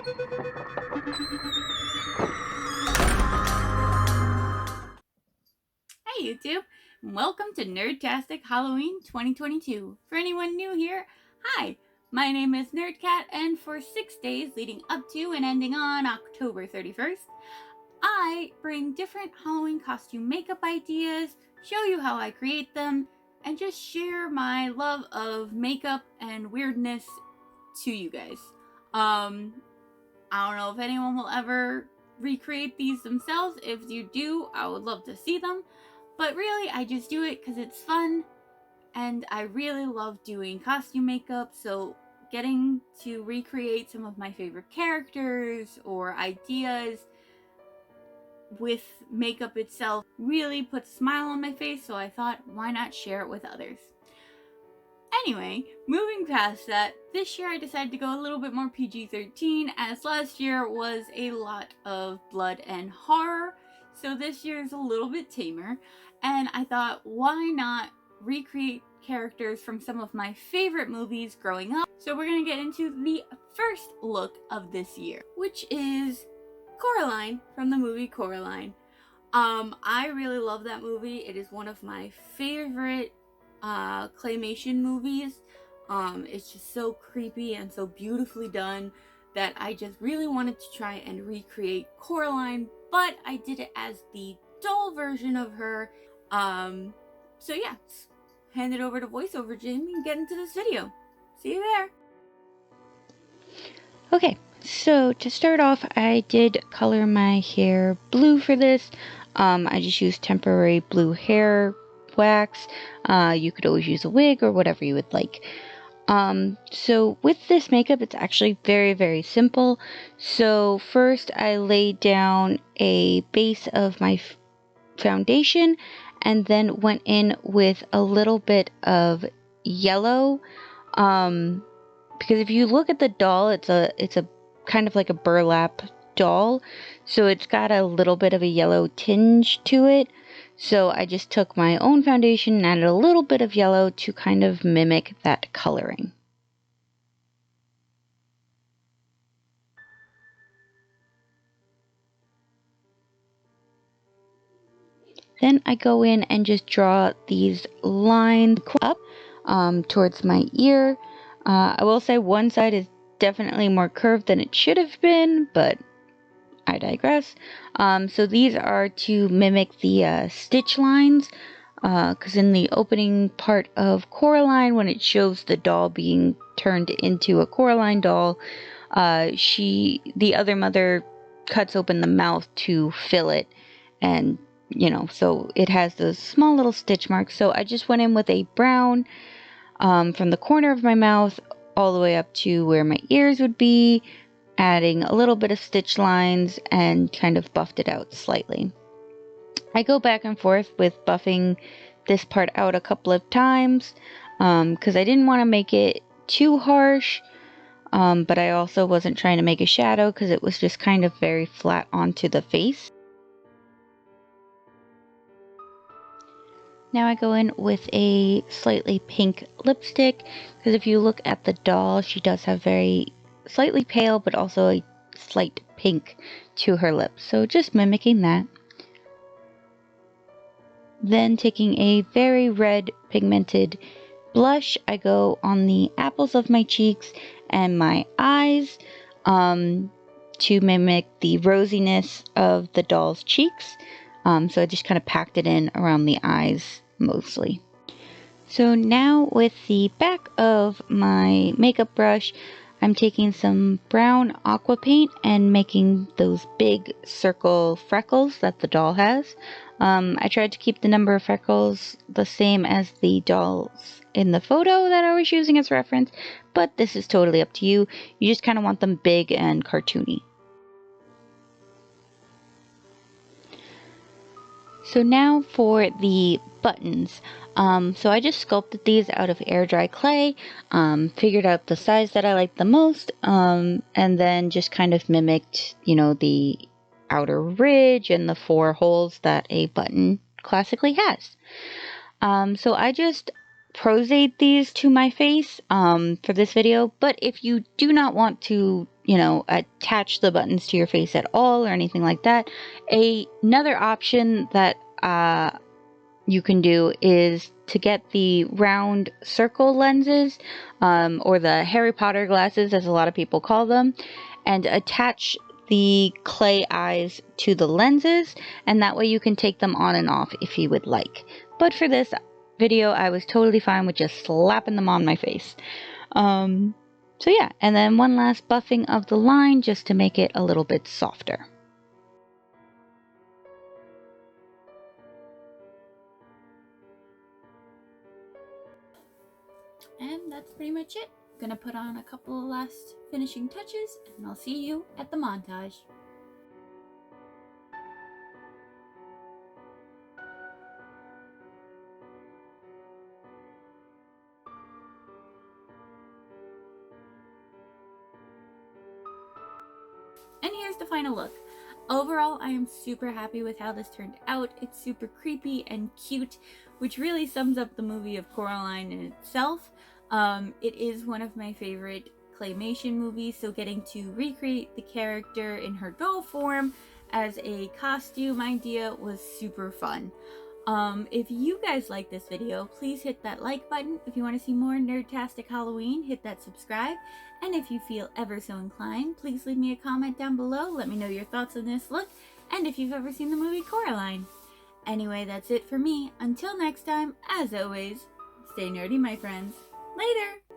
Hey YouTube, and welcome to Nerdtastic Halloween 2022. For anyone new here, hi, my name is Nerdcat, and for 6 days leading up to and ending on October 31st, I bring different Halloween costume makeup ideas, show you how I create them, and just share my love of makeup and weirdness to you guys. I don't know if anyone will ever recreate these themselves. If you do, I would love to see them. But really, I just do it because it's fun, and I really love doing costume makeup, so getting to recreate some of my favorite characters or ideas with makeup itself really puts a smile on my face, so I thought, why not share it with others? Anyway, moving past that, this year I decided to go a little bit more PG-13, as last year was a lot of blood and horror, so this year is a little bit tamer, and I thought, why not recreate characters from some of my favorite movies growing up? So we're gonna get into the first look of this year, which is Coraline from the movie Coraline. I really love that movie. It is one of my favorite claymation movies. It's just so creepy and so beautifully done that I just really wanted to try and recreate Coraline, but I did it as the doll version of her. So yeah, hand it over to voiceover Jamie and get into this video. See you there. Okay, so to start off, I did color my hair blue for this. I just used temporary blue hair wax. You could always use a wig or whatever you would like. So with this makeup, it's actually very, very simple. So first I laid down a base of my foundation and then went in with a little bit of yellow. Because if you look at the doll, it's a kind of like a burlap doll, so it's got a little bit of a yellow tinge to it. So I just took my own foundation and added a little bit of yellow to kind of mimic that coloring. Then I go in and just draw these lines up towards my ear. I will say one side is definitely more curved than it should have been, but I digress. So these are to mimic the stitch lines, because in the opening part of Coraline, when it shows the doll being turned into a Coraline doll, the other mother cuts open the mouth to fill it, and so it has those small little stitch marks. So I just went in with a brown from the corner of my mouth all the way up to where my ears would be, adding a little bit of stitch lines and kind of buffed it out slightly. I go back and forth with buffing this part out a couple of times because I didn't want to make it too harsh, but I also wasn't trying to make a shadow because it was just kind of very flat onto the face. Now I go in with a slightly pink lipstick, because if you look at the doll, she does have very slightly pale but also a slight pink to her lips, so just mimicking that. Then taking a very red pigmented blush, I go on the apples of my cheeks and my eyes to mimic the rosiness of the doll's cheeks. So I just kind of packed it in around the eyes mostly. So now with the back of my makeup brush, I'm taking some brown aqua paint and making those big circle freckles that the doll has. I tried to keep the number of freckles the same as the dolls in the photo that I was using as reference, but this is totally up to you. You just kind of want them big and cartoony. So now for the buttons. So I just sculpted these out of air dry clay, figured out the size that I liked the most, and then just kind of mimicked, the outer ridge and the 4 holes that a button classically has. So I just Pros-Aide these to my face for this video, but if you do not want to, attach the buttons to your face at all or anything like that, another option that you can do is to get the round circle lenses, or the Harry Potter glasses, as a lot of people call them, and attach the clay eyes to the lenses, and that way you can take them on and off if you would like. But for this video, I was totally fine with just slapping them on my face. So yeah, and then one last buffing of the line just to make it a little bit softer. And that's pretty much it. Gonna put on a couple of last finishing touches, and I'll see you at the montage. And here's the final look. Overall, I am super happy with how this turned out. It's super creepy and cute, which really sums up the movie of Coraline in itself. It is one of my favorite claymation movies, so getting to recreate the character in her doll form as a costume idea was super fun. If you guys like this video, please hit that like button. If you want to see more Nerdtastic Halloween, hit that subscribe. And if you feel ever so inclined, please leave me a comment down below. Let me know your thoughts on this look, and if you've ever seen the movie Coraline. Anyway, that's it for me. Until next time, as always, stay nerdy, my friends. Later!